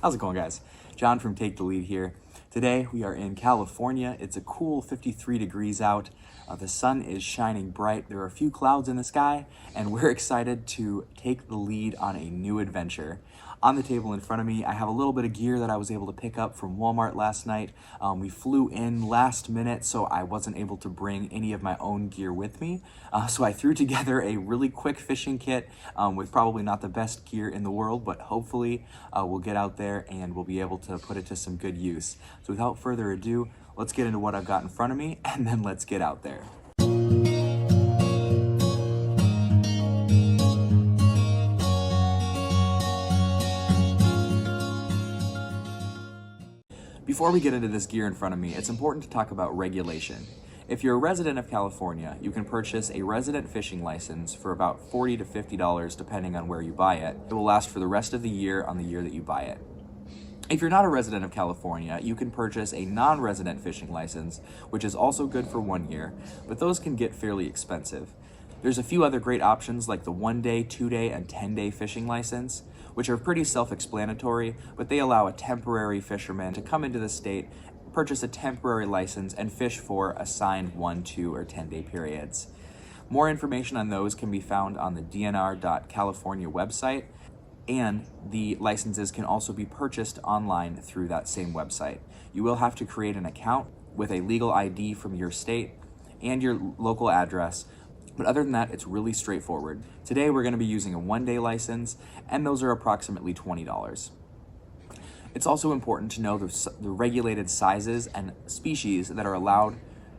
How's it going, guys? John from Take the Lead here. Today we are in California. It's a cool 53 degrees out. The sun is shining bright. There are a few clouds in the sky, and we're excited to take the lead on a new adventure. On the table in front of me, I have a little bit of gear that I was able to pick up from Walmart last night. We flew in last minute, so I wasn't able to bring any of my own gear with me. So I threw together a really quick fishing kit with probably not the best gear in the world, but hopefully we'll get out there and we'll be able to put it to some good use. So without further ado, let's get into what I've got in front of me, and then let's get out there. Before we get into this gear in front of me, it's important to talk about regulation. If you're a resident of California, you can purchase a resident fishing license for about $40 to $50 depending on where you buy it. It will last for the rest of the year on the year that you buy it. If you're not a resident of California, you can purchase a non-resident fishing license, which is also good for 1 year, but those can get fairly expensive. There's a few other great options like the 1-day, 2-day, and 10-day fishing license, which are pretty self-explanatory, but they allow a temporary fisherman to come into the state, purchase a temporary license, and fish for assigned 1, 2, or 10-day periods. More information on those can be found on the DNR.California website, and the licenses can also be purchased online through that same website. You will have to create an account with a legal ID from your state and your local address, but other than that, it's really straightforward. Today, we're going to be using a 1-day license, and those are approximately $20. It's also important to know the regulated sizes and species that are allowed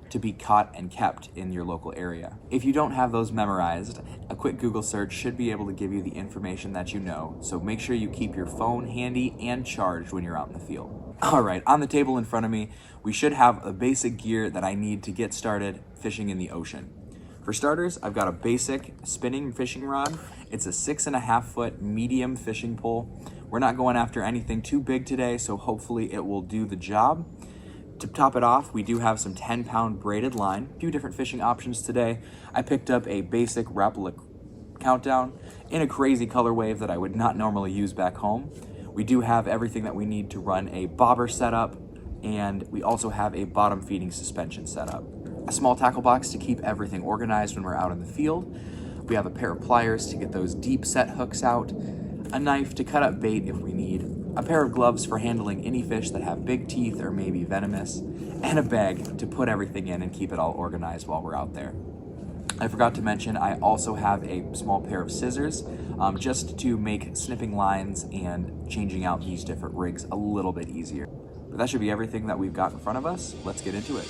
to be caught and kept in your local area. If you don't have those memorized, a quick Google search should be able to give you the information that you know, so make sure you keep your phone handy and charged when you're out in the field. All right, on the table in front of me, we should have the basic gear that I need to get started fishing in the ocean. For starters, I've got a basic spinning fishing rod. It's a 6.5 foot medium fishing pole. We're not going after anything too big today, so hopefully it will do the job. To top it off, we do have some 10-pound braided line. A few different fishing options today. I picked up a basic Rapala Countdown in a crazy color wave that I would not normally use back home. We do have everything that we need to run a bobber setup, and we also have a bottom feeding suspension setup. A small tackle box to keep everything organized when we're out in the field. We have a pair of pliers to get those deep set hooks out, a knife to cut up bait if we need, a pair of gloves for handling any fish that have big teeth or may be venomous, and a bag to put everything in and keep it all organized while we're out there. I forgot to mention I also have a small pair of scissors just to make snipping lines and changing out these different rigs a little bit easier. But that should be everything that we've got in front of us. Let's get into it.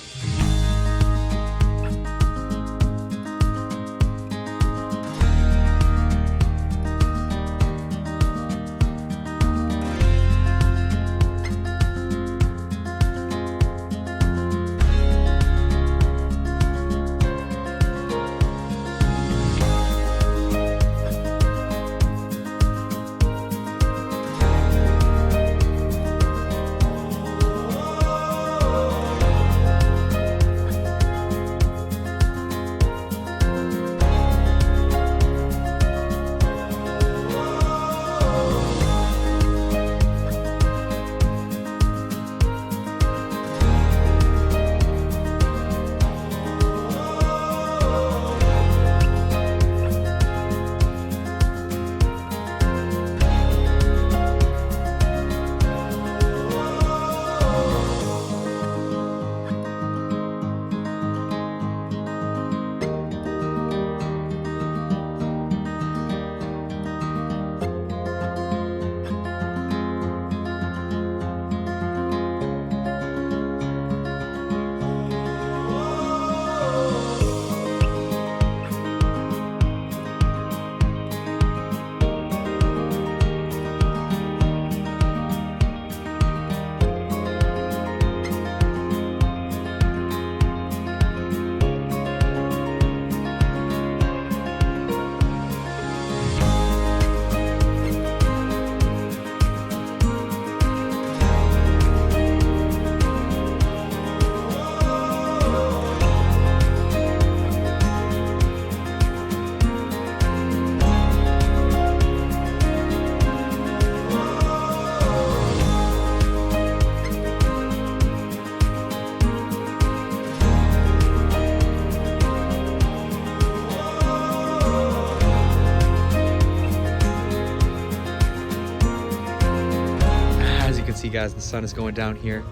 see, guys, the sun is going down here.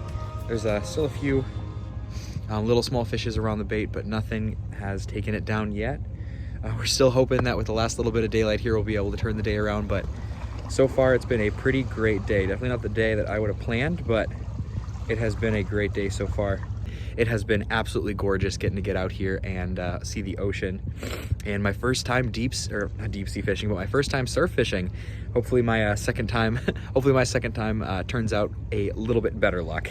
There's still a few little small fishes around the bait, but nothing has taken it down yet. We're still hoping that with the last little bit of daylight here, we'll be able to turn the day around, but so far it's been a pretty great day. Definitely not the day that I would have planned, but it has been a great day so far. It has been absolutely gorgeous getting to get out here and see the ocean. And my first time not deep sea fishing, but my first time surf fishing. Hopefully my second time turns out a little bit better luck.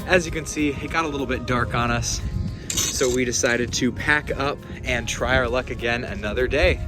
As you can see, it got a little bit dark on us, so we decided to pack up and try our luck again another day.